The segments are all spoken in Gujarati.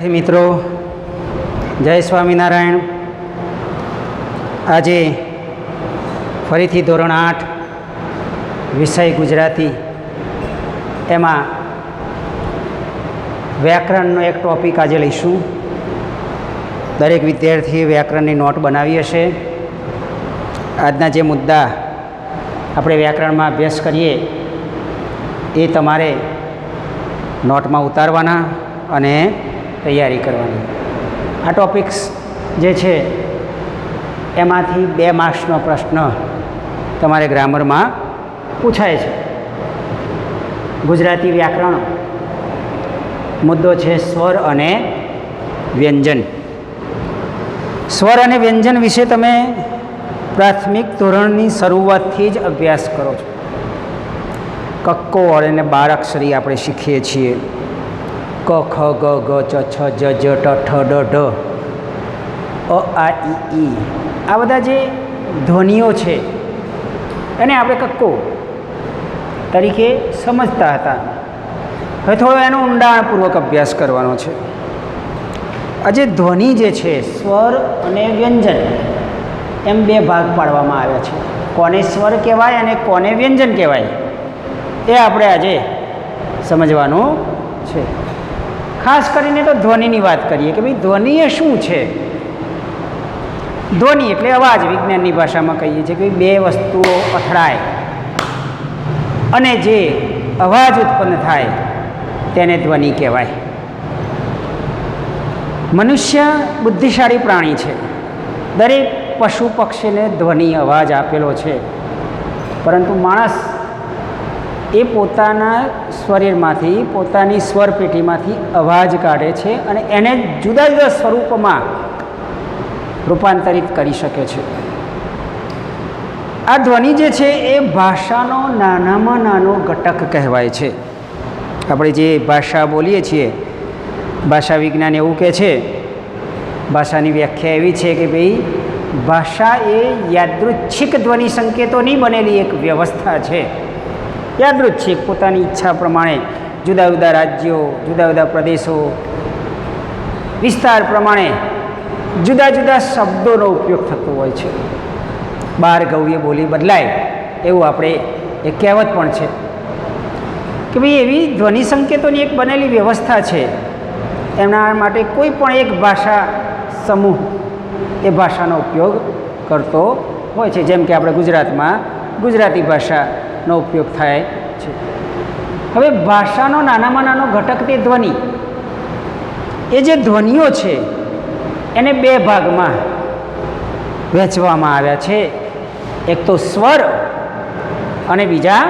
મિત્રો, જય સ્વામિનારાયણ. આજે ફરીથી ધોરણ 8 વિષય ગુજરાતી, એમાં વ્યાકરણનો એક ટૉપિક આજે લઈશું. દરેક વિદ્યાર્થીએ વ્યાકરણની નોટ બનાવી હશે. આજના જે મુદ્દા આપણે વ્યાકરણમાં અભ્યાસ કરીએ એ તમારે નોટમાં ઉતારવાના અને તૈયારી કરવાની. આ ટૉપિક્સ જે છે એમાંથી 2 માર્ક્સનો પ્રશ્ન તમારે ગ્રામરમાં પૂછાય છે. ગુજરાતી વ્યાકરણ મુદ્દો છે સ્વર અને વ્યંજન. સ્વર અને વ્યંજન વિશે તમે પ્રાથમિક ધોરણની શરૂઆતથી જ અભ્યાસ કરો છો. કક્કો અને 12 અક્ષરી આપણે શીખીએ છીએ. ક ખ ગ ઘ ચ છ જ જ ટ ઠ ડ ઢ અ આ ઈ. આ બધા જે ધ્વનિઓ છે એને આપણે કક્કો તરીકે સમજતા હતા. હવે થોડો એનો ઊંડાણપૂર્વક અભ્યાસ કરવાનો છે. આજે ધ્વનિ જે છે, સ્વર અને વ્યંજન, એમ 2 ભાગ પાડવામાં આવ્યા છે. કોને સ્વર કહેવાય અને કોને વ્યંજન કહેવાય એ આપણે આજે સમજવાનું છે. ખાસ કરીને તો ધ્વનિની વાત કરીએ કે ભાઈ ધ્વનિ એ શું છે. ધ્વનિ એટલે અવાજ. વિજ્ઞાનની ભાષામાં કહીએ છીએ કે 2 વસ્તુઓ અથડાય અને જે અવાજ ઉત્પન્ન થાય તેને ધ્વનિ કહેવાય. મનુષ્ય બુદ્ધિશાળી પ્રાણી છે. દરેક પશુ પક્ષીને ધ્વનિ અવાજ આપેલો છે, પરંતુ માણસ એ પોતાના શરીરમાંથી, પોતાની સ્વરપેટીમાંથી અવાજ કાઢે છે અને એને જુદા જુદા સ્વરૂપમાં રૂપાંતરિત કરી શકે છે. આ ધ્વનિ જે છે એ ભાષાનો નાનામાં નાનો ઘટક કહેવાય છે. આપણે જે ભાષા બોલીએ છીએ, ભાષા વિજ્ઞાન એવું કહે છે, ભાષાની વ્યાખ્યા એવી છે કે ભાઈ ભાષા એ યાદૃચ્છિક ધ્વનિ સંકેતોની બનેલી એક વ્યવસ્થા છે. યાદૃચ્છિક, પોતાની ઈચ્છા પ્રમાણે જુદા જુદા રાજ્યો, જુદા જુદા પ્રદેશો, વિસ્તાર પ્રમાણે જુદા જુદા શબ્દોનો ઉપયોગ થતો હોય છે. 12 ગવ્ય બોલી બદલાય એવું આપણે એક કહેવત પણ છે કે ભાઈ એવી ધ્વનિ સંકેતોની એક બનેલી વ્યવસ્થા છે. એમના માટે કોઈ પણ એક ભાષા સમૂહ એ ભાષાનો ઉપયોગ કરતો હોય છે. જેમ કે આપણે ગુજરાતમાં ગુજરાતી ભાષાનો ઉપયોગ થાય છે. હવે ભાષાનો નાનામાં નાનો ઘટક તે ધ્વનિ. એ જે ધ્વનિઓ છે એને 2 ભાગમાં વહેંચવામાં આવ્યા છે. એક તો સ્વર અને બીજા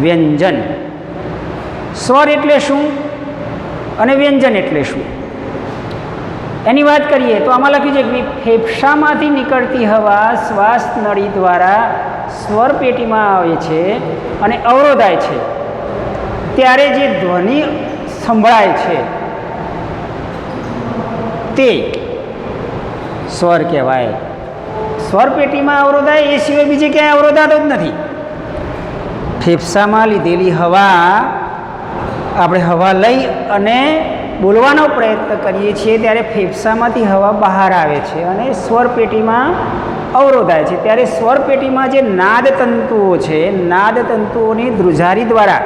વ્યંજન. સ્વર એટલે શું અને વ્યંજન એટલે શું એની વાત કરીએ તો આમાં લખ્યું છે કે ફેફસામાંથી નીકળતી હવા શ્વાસ નળી દ્વારા સ્વર પેટીમાં આવે છે અને અવરોધાય છે, ત્યારે જે ધ્વનિ સંભળાય છે તે સ્વર કહેવાય. સ્વર પેટીમાં અવરોધાય એ સિવાય બીજે ક્યાંય અવરોધાતો જ નથી. ફેફસામાં લીધેલી હવા, આપણે હવા લઈ અને બોલવાનો પ્રયત્ન કરીએ છીએ ત્યારે ફેફસામાંથી હવા બહાર આવે છે અને સ્વર પેટીમાં અવરોધાય છે. ત્યારે સ્વર પેટીમાં જે નાદ તંતુઓ છે, નાદ તંતુઓની ધ્રુજારી દ્વારા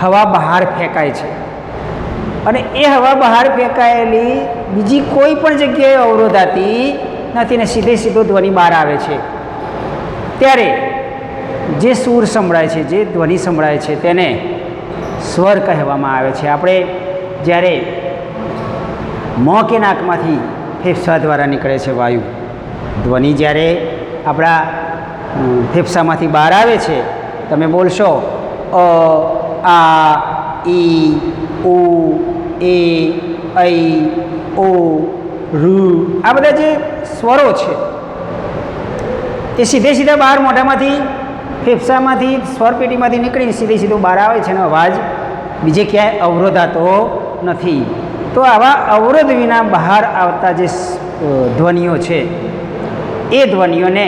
હવા બહાર ફેંકાય છે અને એ હવા બહાર ફેંકાયેલી બીજી કોઈ પણ જગ્યાએ અવરોધાતી નથી ને સીધો ધ્વનિ બહાર આવે છે. ત્યારે જે સૂર સંભળાય છે, જે ધ્વનિ સંભળાય છે તેને સ્વર કહેવામાં આવે છે. આપણે જ્યારે મોં કે નાકમાંથી ફેફસા દ્વારા નીકળે છે વાયુ, ધ્વનિ જ્યારે આપણા ફેફસામાંથી બહાર આવે છે, તમે બોલશો અ આ ઈ ઉ એ ઐ ઓ રૂ, આ બધા જે સ્વરો છે એ સીધા બહાર મોઢામાંથી, ફેફસામાંથી, સ્વરપેટીમાંથી નીકળીને સીધું બહાર આવે છે અને અવાજ બીજે ક્યાંય અવરોધાતો નથી. તો આવા અવરોધ વિના બહાર આવતા જે ધ્વનિઓ છે એ ધ્વનિઓને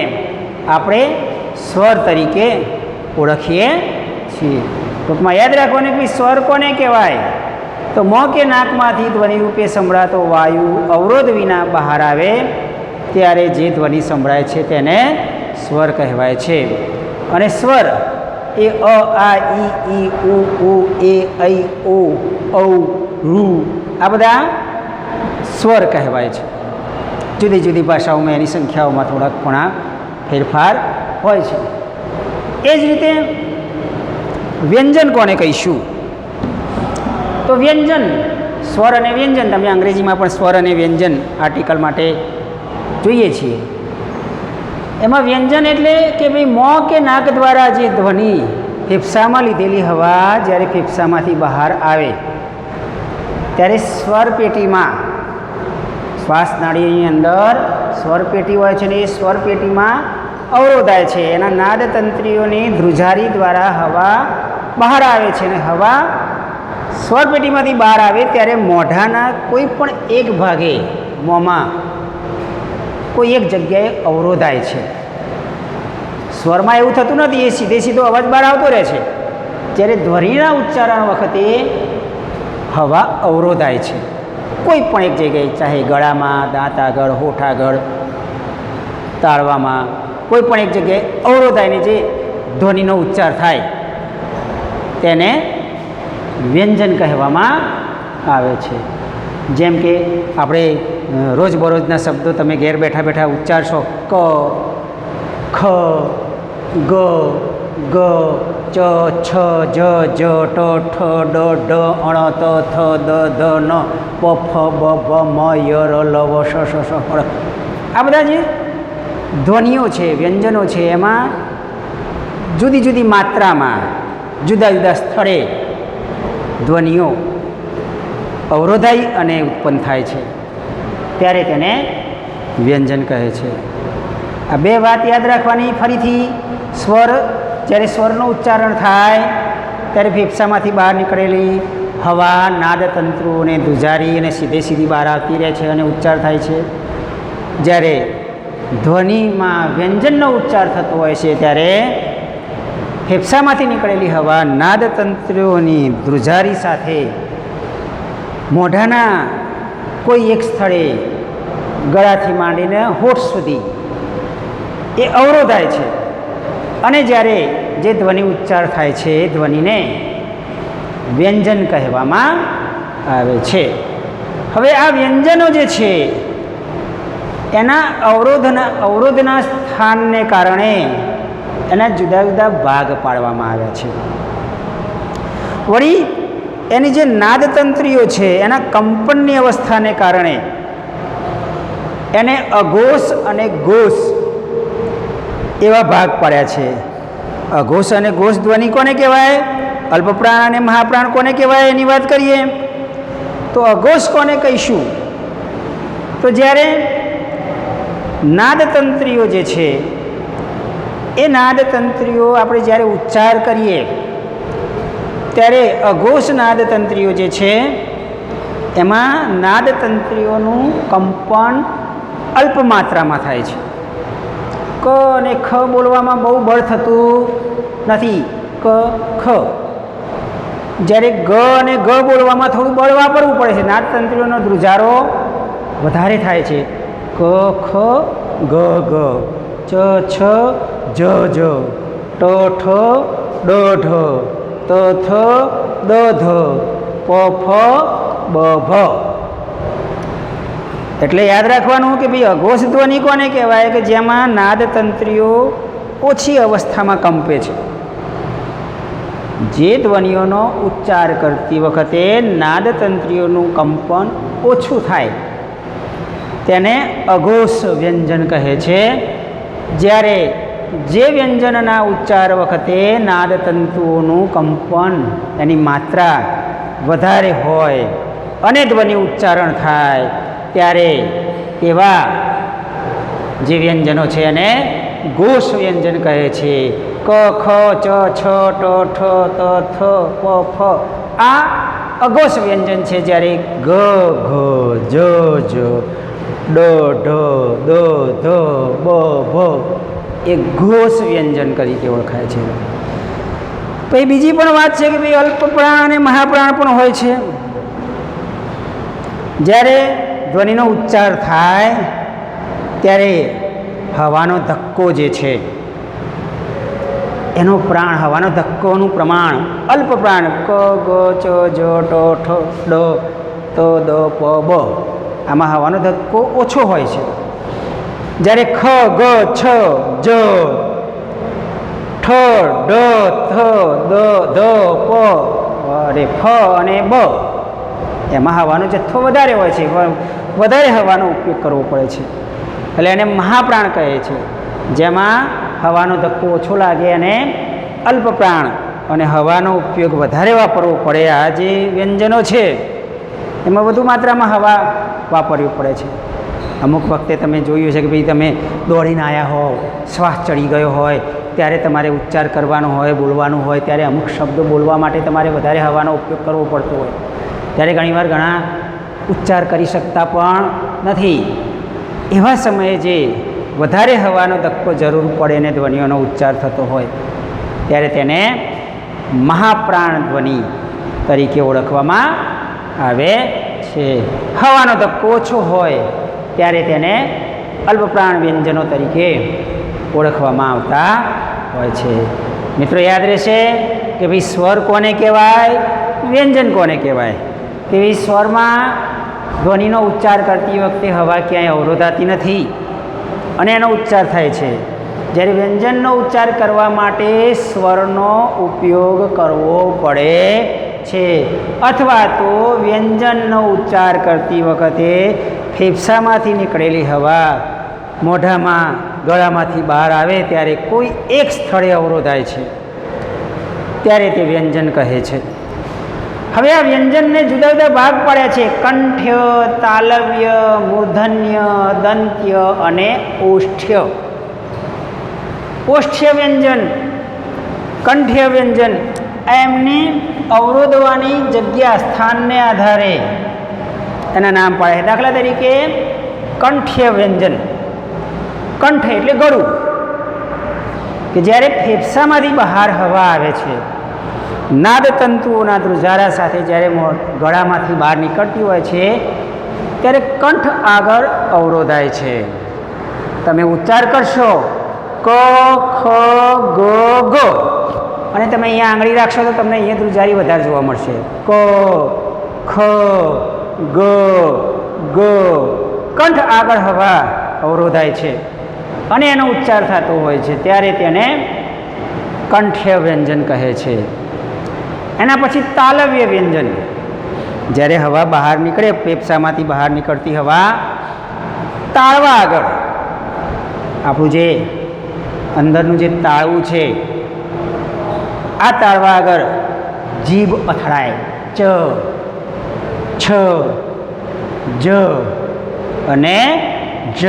આપણે સ્વર તરીકે ઓળખીએ છીએ. ટૂંકમાં યાદ રાખવાનું કે સ્વર કોને કહેવાય? તો મોં કે નાકમાંથી ધ્વનિ રૂપે સંભળાતો વાયુ અવરોધ વિના બહાર આવે ત્યારે જે ધ્વનિ સંભળાય છે તેને સ્વર કહેવાય છે. અને સ્વર એ અ આ ઈ ઉ એ ઐ ઓ ઔ રૂ આ બધા સ્વર કહેવાય છે. જુદી જુદી ભાષાઓમાં એની સંખ્યાઓમાં થોડાક ઘણા ફેરફાર હોય છે. એ જ રીતે વ્યંજન કોને કહીશું? તો વ્યંજન, સ્વર અને વ્યંજન, તમે અંગ્રેજીમાં પણ સ્વર અને વ્યંજન આર્ટિકલ માટે જોઈએ છીએ. એમાં વ્યંજન એટલે કે ભાઈ મોં કે નાક દ્વારા જે ધ્વનિ ફેફસામાં લીધેલી હવા જ્યારે ફેફસામાંથી બહાર આવે ત્યારે સ્વરપેટીમાં, શ્વાસ નાળીની અંદર સ્વરપેટી હોય છે ને એ સ્વરપેટીમાં અવરોધાય છે. એના નાદતંત્રીઓની ધ્રુજારી દ્વારા હવા બહાર આવે છે અને હવા સ્વરપેટીમાંથી બહાર આવે ત્યારે મોઢાના કોઈ પણ એક ભાગે મોંમાં કોઈ એક જગ્યાએ અવરોધાય છે. સ્વરમાં એવું થતું નથી, એ સીધે સીધો અવાજ બહાર આવતો રહે છે. જ્યારે ધ્વનિના ઉચ્ચારણ વખતે હવા અવરોધાય છે કોઈ પણ એક જગ્યાએ, ચાહે ગળામાં, દાંત આગળ, હોઠ આગળ, તાળવામાં, કોઈ પણ એક જગ્યાએ અવરોધાયને જે ધ્વનિનો ઉચ્ચાર થાય તેને વ્યંજન કહેવામાં આવે છે. જેમ કે આપણે રોજબરોજના શબ્દો તમે ઘેર બેઠા બેઠા ઉચ્ચારશો, ક, ખ, ગ, ગ, ચ, છ, જ, જ, ટ, ઠ, ડ, ઢ, અણ, ત, થ, દ, ધ, ન, પ, ફ, બ, ભ, મ, ય, ર, લ, વ, શ, ષ, ષ, ળ. આ બધા જે ધ્વનિઓ છે, વ્યંજનો છે, એમાં જુદી જુદી માત્રામાં જુદા જુદા સ્થળે ધ્વનિઓ અવરોધાઈ અને ઉત્પન્ન થાય છે ત્યારે તેને વ્યંજન કહે છે. આ બે વાત યાદ રાખવાની. ફરીથી સ્વર, જ્યારે સ્વરનું ઉચ્ચારણ થાય ત્યારે ફેફસામાંથી બહાર નીકળેલી હવા નાદતંત્રુઓને ધ્રુજારી અને સીધે સીધી બહાર આવતી રહે છે અને ઉચ્ચાર થાય છે. જ્યારે ધ્વનિમાં વ્યંજનનો ઉચ્ચાર થતો હોય છે ત્યારે ફેફસામાંથી નીકળેલી હવા નાદતંત્રીઓની ધ્રુજારી સાથે મોઢાના કોઈ એક સ્થળે ગળાથી માંડીને હોઠ સુધી એ અવરોધાય છે અને જ્યારે જે ધ્વનિ ઉચ્ચાર થાય છે એ ધ્વનિને વ્યંજન કહેવામાં આવે છે. હવે આ વ્યંજનો જે છે એના અવરોધના સ્થાનને કારણે એના જુદા જુદા ભાગ પાડવામાં આવ્યા છે. વળી એની જે નાદતંત્રીઓ છે એના કંપનની અવસ્થાને કારણે એને અઘોષ અને ઘોષ એવા ભાગ પાડ્યા છે. અઘોષ અને ઘોષ ધ્વનિ કોને કહેવાય? અલ્પપ્રાણ અને મહાપ્રાણ કોને કહેવાય એની વાત કરીએ તો અઘોષ કોને કહીશું? તો જ્યારે નાદતંત્રીઓ જે છે એ નાદતંત્રીઓ આપણે જ્યારે ઉચ્ચાર કરીએ ત્યારે અઘોષ નાદતંત્રીઓ જે છે એમાં નાદતંત્રીઓનું કંપન અલ્પ માત્રામાં થાય છે. ક અને ખ બોલવામાં બહુ બળ થતું નથી. ક, ખ. જ્યારે ગ અને ગ બોલવામાં થોડું બળ વાપરવું પડે છે. નાદતંત્રીઓનો ધ્રુજારો વધારે થાય છે. ક, ખ, ગ, ગ, ચ, છ, જ, જ, ટ, ઠ, ડ, ઢ, ત, થ, દ, ધ, પ, ફ, બ, ભ. એટલે યાદ રાખવાનું કે ભાઈ અઘોષ ધ્વનિ કોને કહેવાય? કે જેમાં નાદતંત્રીઓ ઓછી અવસ્થામાં કંપે છે. જે ધ્વનિઓનો ઉચ્ચાર કરતી વખતે નાદતંત્રીઓનું કંપન ઓછું થાય તેને અઘોષ વ્યંજન કહે છે. જ્યારે જે વ્યંજનના ઉચ્ચાર વખતે નાદતંતુઓનું કંપન એની માત્રા વધારે હોય અને ધ્વનિ ઉચ્ચારણ થાય ત્યારે એવા જે વ્યંજનો છે એને ઘોષ વ્યંજન કહે છે. ક, ખ, ચ, છ, ટ, ઠ, ત, થ, પ, ફ આ અઘોષ વ્યંજન છે. જ્યારે ગ, ઘ, જ, જ, ડ, ઢ, દ, ધ, બ, ભ એ ઘોષ વ્યંજન તરીકે ઓળખાય છે. પછી બીજી પણ વાત છે કે ભાઈ અલ્પપ્રાણ અને મહાપ્રાણ પણ હોય છે. જ્યારે ધ્વનિનો ઉચ્ચાર થાય ત્યારે હવાનો ધક્કો જે છે એનો પ્રાણ, હવાનો ધક્કોનું પ્રમાણ અલ્પ પ્રાણ ક ગ ચ જ ટ ઠ ડ ત દ પ બ આમાં હવાનો ધક્કો ઓછો હોય છે. જ્યારે ખ ગ છ જ ઠ ડ થ દ ધ પ અરે ફ અને બ એમાં હવાનો જથ્થો વધારે હોય છે, વધારે હવાનો ઉપયોગ કરવો પડે છે, એટલે એને મહાપ્રાણ કહે છે. જેમાં હવાનો ધક્કો ઓછો લાગે અને અલ્પ પ્રાણ અને હવાનો ઉપયોગ વધારે વાપરવો પડે. આ જે વ્યંજનો છે એમાં વધુ માત્રામાં હવા વાપરવી પડે છે. અમુક વખતે તમે જોયું છે કે ભાઈ તમે દોડીને આવ્યા હોવ, શ્વાસ ચડી ગયો હોય, ત્યારે તમારે ઉચ્ચાર કરવાનો હોય, બોલવાનું હોય, ત્યારે અમુક શબ્દો બોલવા માટે તમારે વધારે હવાનો ઉપયોગ કરવો પડતો હોય, ત્યારે ઘણીવાર ઘણા ઉચ્ચાર કરી શકતા પણ નથી. એવા સમયે જે વધારે હવાનો ધક્કો જરૂર પડે ને ધ્વનિઓનો ઉચ્ચાર થતો હોય ત્યારે તેને મહાપ્રાણ ધ્વનિ તરીકે ઓળખવામાં આવે છે. હવાનો ધક્કો ઓછો હોય ત્યારે તેને અલ્પપ્રાણ વ્યંજનો તરીકે ઓળખવામાં આવતા હોય છે. મિત્રો યાદ રહેશે કે ભાઈ સ્વર કોને કહેવાય, વ્યંજન કોને કહેવાય. કે ભાઈ સ્વરમાં ધ્વનિનો ઉચ્ચાર કરતી વખતે હવા ક્યાંય અવરોધાતી નથી અને એનો ઉચ્ચાર થાય છે. જ્યારે વ્યંજનનો ઉચ્ચાર કરવા માટે સ્વરનો ઉપયોગ કરવો પડે છે, અથવા તો વ્યંજનનો ઉચ્ચાર કરતી વખતે ફેફસામાંથી નીકળેલી હવા મોઢામાં, ગળામાંથી બહાર આવે ત્યારે કોઈ એક સ્થળે અવરોધાય છે, ત્યારે તે વ્યંજન કહે છે. હવે આ વ્યંજનને જુદા જુદા ભાગ પાડ્યા છે: કંઠ્ય, તાલવ્ય, મૂર્ધન્ય, દંત્ય અને ઓષ્ઠ્ય. ઓષ્ઠ્ય વ્યંજન, કંઠ્ય વ્યંજન એમની અવરોધવાની જગ્યા, સ્થાનને આધારે એના નામ પાડે છે. દાખલા તરીકે કંઠ્ય વ્યંજન, કંઠ એટલે ગળું, કે જ્યારે ફેફસામાંથી બહાર હવા આવે છે, નાદ તંતુઓના ધ્રુજારા સાથે જ્યારે ગળામાંથી બહાર નીકળતી હોય છે ત્યારે કંઠ આગળ અવરોધાય છે. તમે ઉચ્ચાર કરશો ક ખ ગ ગ અને તમે અહીંયા આંગળી રાખશો તો તમને અહીંયા ધ્રુજારી વધારે જોવા મળશે. ક ખ ગ ગ કંઠ આગળ હવા અવરોધાય છે અને એનો ઉચ્ચાર થતો હોય છે ત્યારે તેને કંઠ્ય વ્યંજન કહે છે. એના પછી તાલવ્ય વ્યંજન, જ્યારે હવા બહાર નીકળે, ફેફસામાંથી બહાર નીકળતી હવા તાળવા આગળ, આપણું જે અંદરનું જે તાળવું છે આ તાળવા આગળ જીભ અથડાય. ચ છ જ અને જ.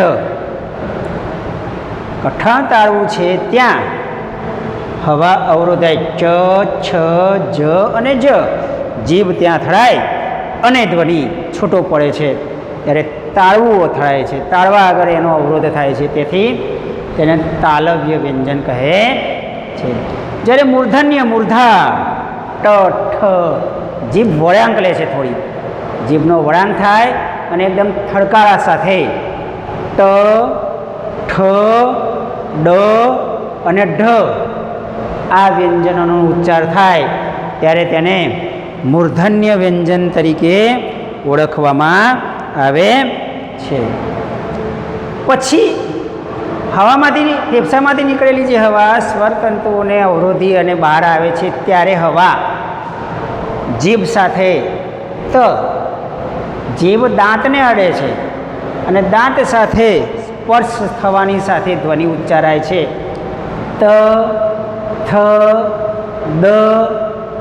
કઠણ તાળવું છે ત્યાં હવા અવરોધાય. ચ છ જ અને જ. જીભ ત્યાં અથડાય અને ધ્વનિ છૂટો પડે છે ત્યારે તાળવું અથડાય છે, તાળવા આગળ એનો અવરોધ થાય છે, તેથી તેને તાલવ્ય વ્યંજન કહે છે. જ્યારે મૂર્ધન્ય, મૂર્ધા, ટ ઠ, જીભ વળાંક લે છે, થોડી જીભનો વળાંક થાય અને એકદમ થડકારા સાથે ટ ઠ ડ અને ઢ આ વ્યંજનોનો ઉચ્ચાર થાય ત્યારે તેને મૂર્ધન્ય વ્યંજન તરીકે ઓળખવામાં આવે છે. પછી હવામાંથી, ફેફસામાંથી નીકળેલી જે હવા સ્વરતંતુઓને અવરોધી અને બહાર આવે છે ત્યારે હવા જીભ સાથે જીભ દાંતને અડે છે અને દાંત સાથે સ્પર્શ થવાની સાથે ધ્વનિ ઉચ્ચારાય છે. ત થ દ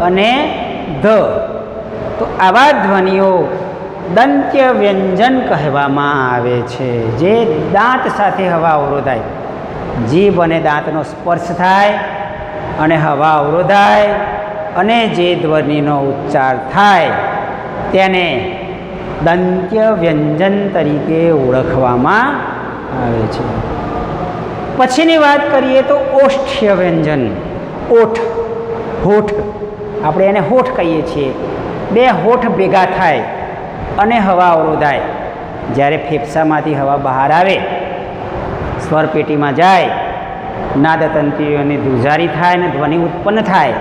અને ધ. તો આવા ધ્વનિઓ દંત્ય વ્યંજન કહેવામાં આવે છે. જે દાંત સાથે હવા અવરોધાય, જીભ અને દાંતનો સ્પર્શ થાય અને હવા અવરોધાય અને જે ધ્વનિનો ઉચ્ચાર થાય તેને દંત્ય વ્યંજન તરીકે ઓળખવામાં આવે છે. પછીની વાત કરીએ તો ઓષ્ઠ્ય વ્યંજન. ઓઠ, હોઠ, આપણે એને હોઠ કહીએ છીએ. બે હોઠ ભેગા થાય અને હવા અવરોધાય. જ્યારે ફેફસામાંથી હવા બહાર આવે, સ્વરપેટીમાં જાય, નાદતંત્રીઓની ધ્રુજારી થાય અને ધ્વનિ ઉત્પન્ન થાય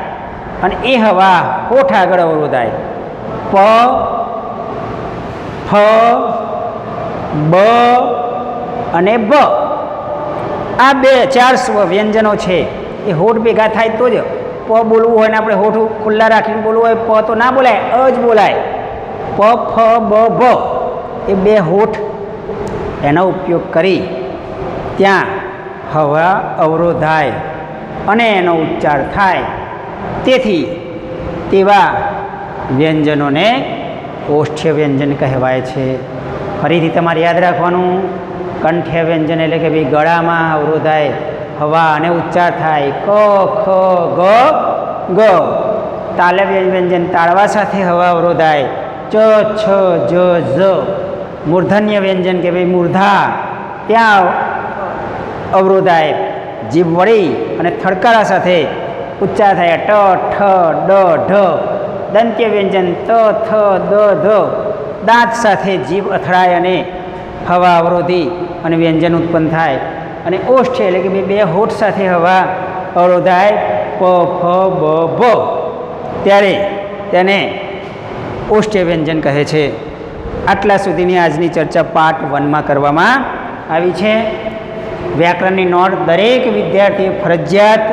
અને એ હવા હોઠ આગળ અવરોધાય. પ, ફ, બ અને બ આ 4 વ્યંજનો છે એ હોઠ ભેગા થાય તો જ પ બોલવું હોય ને આપણે હોઠ ખુલ્લા રાખીને બોલવું હોય પ તો ના બોલાય, જ બોલાય. પ, ફ, બ, ભ એ 2 હોઠ એનો ઉપયોગ કરી ત્યાં હવા અવરોધાય અને એનો ઉચ્ચાર થાય. તેથી તેવા વ્યંજનોને ઓષ્ઠ્ય વ્યંજન કહેવાય છે. ફરીથી તમારે યાદ રાખવાનું, કંઠ્ય વ્યંજન એટલે કે ભાઈ ગળામાં અવરોધાય હવા અને ઉચ્ચાર થાય. ક, ખ, ગ, ગ. તાલવ્ય વ્યંજન તાળવા સાથે હવા અવરોધાય. ચ, છ, જ, ઝ. મૂર્ધન્ય વ્યંજન કે ભાઈ મૂર્ધા ત્યાં અવરોધાય. જીભ વળી અને થડકારા સાથે ઉચ્ચાર થાય. ટ, ઠ, ડ, ઢ. દંત્ય વ્યંજન ત, થ, દ, ધ. દાંત સાથે જીભ અથડાય અને હવા અવરોધી અને વ્યંજન ઉત્પન્ન થાય. અને ઓષ્ઠ્ય એટલે કે 2 હોઠ સાથે હવા અવરોધાય. પ, ફ, બ, ભ. ત્યારે તેને ઓષ્ઠ્ય વ્યંજન કહે છે. આટલા સુધીની આજની ચર્ચા પાર્ટ 1માં કરવામાં આવી છે. વ્યાકરણની નોટ દરેક વિદ્યાર્થીએ ફરજિયાત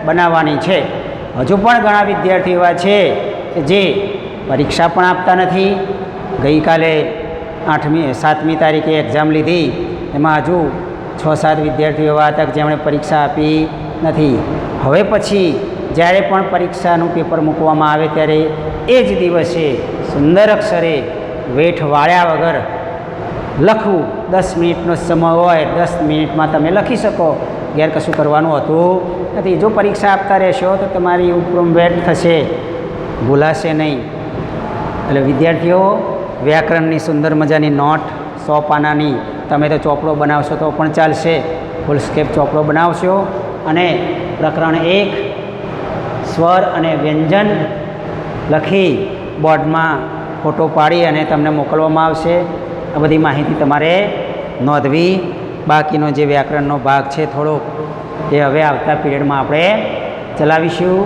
બનાવવાની છે. હજુ પણ ઘણા વિદ્યાર્થીઓ એવા છે કે જે પરીક્ષા પણ આપતા નથી. ગઈકાલે 7મી તારીખે એક્ઝામ લીધી, એમાં હજુ 6-7 વિદ્યાર્થીઓ એવા હતા જેમણે પરીક્ષા આપી નથી. હવે પછી જ્યારે પણ પરીક્ષાનું પેપર મૂકવામાં આવે ત્યારે એ જ દિવસે સુંદર અક્ષરે વેઠ વાળ્યા વગર લખવું. 10 મિનિટનો સમય હોય, 10 મિનિટમાં તમે લખી શકો. ઘેર કશું કરવાનું હોતું નથી. જો પરીક્ષા આપતા રહેશો તો તમારી ઉપરમ વેઠ થશે, ભૂલાશે નહીં. એટલે વિદ્યાર્થીઓ વ્યાકરણની સુંદર મજાની નોટ 100 પાનાની તમે તો ચોપડો બનાવશો તો પણ ચાલશે. ફૂલ સ્કેપ ચોપડો બનાવશો અને પ્રકરણ 1 સ્વર અને વ્યંજન લખી બોર્ડમાં ફોટો પાડી અને તમને મોકલવામાં આવશે. આ બધી માહિતી તમારે નોંધવી. બાકીનો જે વ્યાકરણનો ભાગ છે થોડોક એ હવે આવતા પીરિયડમાં આપણે ચલાવીશું.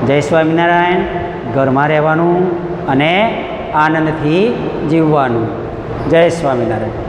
જય સ્વામિનારાયણ. ઘરમાં રહેવાનું અને આનંદથી જીવવાનું. જય સ્વામિનારાયણ.